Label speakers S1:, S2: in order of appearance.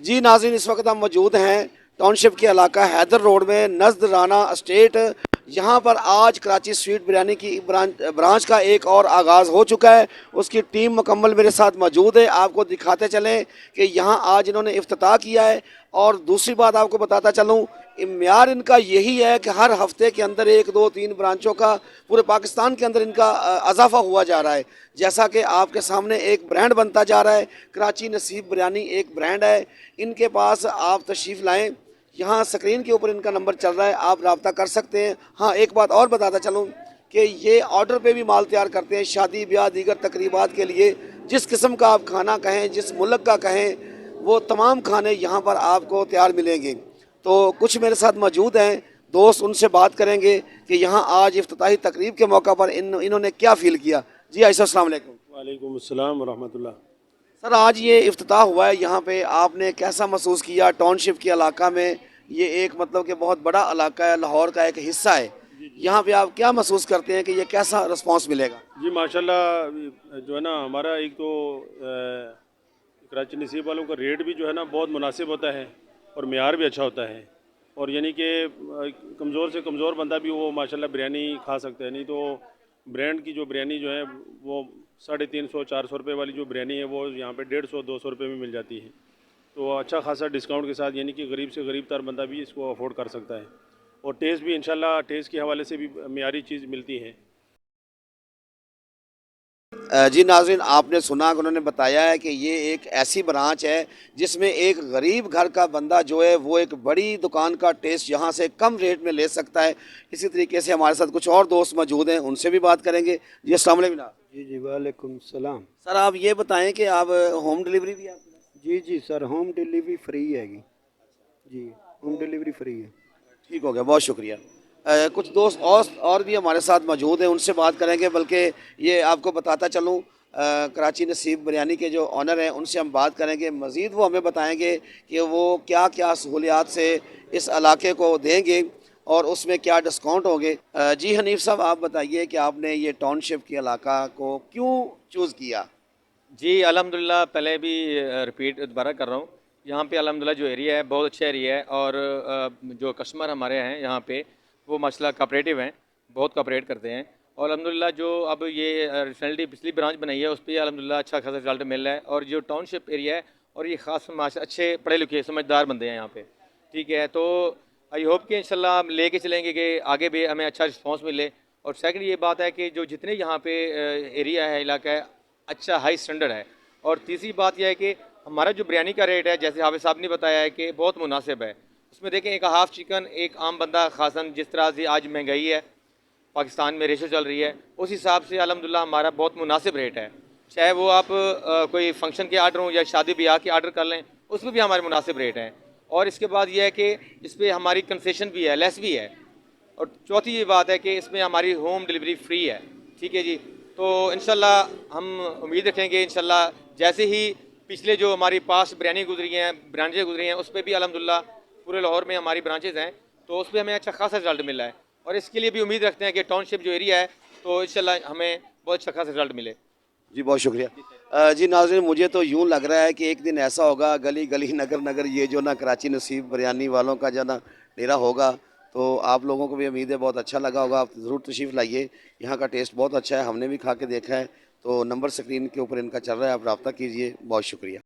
S1: जी नाज़रीन, इस वक्त हम मौजूद हैं टाउनशिप के इलाका हैदर रोड में नज़द राना एस्टेट। यहाँ पर आज कराची स्वीट बिरयानी की ब्रांच का एक और आगाज़ हो चुका है। उसकी टीम मुकम्मल मेरे साथ मौजूद है। आपको दिखाते चलें कि यहाँ आज इन्होंने इफ्तिताह किया है। और दूसरी बात आपको बताता चलूँ, म्यार इनका यही है कि हर हफ्ते के अंदर 1 2 3 ब्रांचों का पूरे पाकिस्तान के अंदर इनका इजाफा हुआ जा रहा है। जैसा कि आपके सामने एक ब्रांड बनता जा रहा है। कराची नसीब बिरयानी एक ब्रांड है। इनके पास आप तशरीफ़ लाएँ। यहाँ स्क्रीन के ऊपर इनका नंबर चल रहा है, आप रब्ता कर सकते हैं। हाँ, एक बात और बताता चलूँ कि ये ऑर्डर पे भी माल तैयार करते हैं, शादी ब्याह दीगर तकरीबात के लिए। जिस किस्म का आप खाना कहें, जिस मुल्क का कहें, वो तमाम खाने यहाँ पर आपको तैयार मिलेंगे। तो कुछ मेरे साथ मौजूद हैं दोस्त, उनसे बात करेंगे कि यहाँ आज इफ्तिताही तकरीब के मौका पर इन्होंने क्या फ़ील किया। जी आयशा, अस्सलाम वालेकुम।
S2: वालेकुम अस्सलाम वरहमतुल्लाह।
S1: सर, आज ये इफ्तिताह हुआ है यहाँ पे, आपने कैसा महसूस किया? टाउनशिप के इलाका में ये एक मतलब कि बहुत बड़ा इलाका है, लाहौर का एक हिस्सा है। यहाँ पे आप क्या महसूस करते हैं कि ये कैसा रिस्पांस मिलेगा?
S2: जी माशाल्लाह, जो है ना हमारा एक तो कराची नसीब वालों का रेट भी जो है ना बहुत मुनासिब होता है और मेयार भी अच्छा होता है। और यानी कि कमज़ोर से कमज़ोर बंदा भी वो माशाल्लाह बिरयानी खा सकता है। नहीं तो ब्रांड की जो बिरयानी जो है वो 350 400 रुपये वाली जो बिरयानी है वो यहाँ पे 150 200 रुपये में मिल जाती है। तो अच्छा खासा डिस्काउंट के साथ यानी कि गरीब से गरीब तर बंदा भी इसको अफोर्ड कर सकता है। और टेस्ट भी इंशाल्लाह टेस्ट के हवाले से भी मियारी चीज़ मिलती है।
S1: जी नाज़रीन, आपने सुना कि उन्होंने बताया है कि ये एक ऐसी ब्रांच है जिसमें एक गरीब घर का बंदा जो है वो एक बड़ी दुकान का टेस्ट यहाँ से कम रेट में ले सकता है। इसी तरीके से हमारे साथ कुछ और दोस्त मौजूद हैं, उनसे भी बात करेंगे। जी अस्सलाम वालेकुम।
S3: जी जी वालेकुम सलाम।
S1: सर, आप ये बताएं कि आप होम डिलीवरी भी आप?
S3: जी जी सर, होम डिलीवरी फ्री हैगी। जी, होम डिलीवरी फ्री है।
S1: ठीक हो गया, बहुत शुक्रिया। कुछ दोस्त और भी हमारे साथ मौजूद हैं, उनसे बात करेंगे। बल्कि ये आपको बताता चलूँ, कराची नसीब बिरयानी के जो ऑनर हैं उनसे हम बात करेंगे। मज़ीद वो हमें बताएंगे कि वो क्या क्या सहूलियात से इस इलाके को देंगे और उसमें क्या डिस्काउंट होंगे। जी हनीफ साहब, आप बताइए कि आपने ये टाउनशिप के इलाका को क्यों चूज़ किया?
S4: जी अल्हम्दुलिल्लाह, पहले भी रिपीट दोबारा कर रहा हूँ। यहाँ पे अल्हम्दुलिल्लाह जो एरिया है बहुत अच्छा एरिया है। और जो कस्टमर हमारे हैं यहाँ पे वो माशाल्लाह कोऑपरेटिव हैं, बहुत कोऑपरेट करते हैं। और अल्हम्दुलिल्लाह जो अब ये रिसेंटली पिछली ब्रांच बनाई है उस पर अल्हम्दुलिल्लाह अच्छा खासा रिजल्ट मिल रहा है। और जो टाउनशिप एरिया है और ये ख़ास अच्छे पढ़े लिखे समझदार बंदे हैं यहाँ पे, ठीक है। तो आई होप कि इंशाल्लाह हम लेके चलेंगे कि आगे भी हमें अच्छा रिस्पॉन्स मिले। और सेकंड ये बात है कि जो जितने यहाँ पे एरिया है, इलाका है, अच्छा हाई स्टैंडर्ड है। और तीसरी बात यह है कि हमारा जो बिरयानी का रेट है, जैसे हाफिज़ साहब ने बताया है कि बहुत मुनासिब है। उसमें देखें, एक हाफ़ चिकन एक आम बंदा खासन जिस तरह से आज महंगाई है पाकिस्तान में, रेशो चल रही है, उस हिसाब से अल्हम्दुलिल्लाह हमारा बहुत मुनासिब रेट है। चाहे वो आप कोई फंक्शन के आर्डर हों या शादी ब्याह के आर्डर कर लें, उसमें भी हमारे मुनासिब रेट हैं। और इसके बाद यह है कि इस पर हमारी कंसेशन भी है, लेस भी है। और चौथी ये बात है कि इसमें हमारी होम डिलीवरी फ्री है, ठीक है जी। तो इंशाल्लाह हम उम्मीद रखेंगे इंशाल्लाह जैसे ही पिछले जो हमारी पास बिरयानी गुजरी हैं, ब्रांचें गुजरी हैं, उस पर भी अल्हम्दुलिल्लाह पूरे लाहौर में हमारी ब्रांचेज़ हैं, तो उस पर हमें अच्छा खासा रिजल्ट मिला है। और इसके लिए भी उम्मीद रखते हैं कि टाउनशिप जो एरिया है तो इंशाल्लाह हमें बहुत अच्छा खासा रिजल्ट मिले।
S1: जी बहुत शुक्रिया। जी नाज़रीन, मुझे तो यूँ लग रहा है कि एक दिन ऐसा होगा, गली गली नगर नगर ये जो ना कराची नसीब बिरयानी वालों का जो ना डेरा होगा। तो आप लोगों को भी उम्मीद है बहुत अच्छा लगा होगा। आप ज़रूर तशरीफ़ लाइए, यहाँ का टेस्ट बहुत अच्छा है, हमने भी खा के देखा है। तो नंबर स्क्रीन के ऊपर इनका चल रहा है, आप रब्ता कीजिए। बहुत शुक्रिया।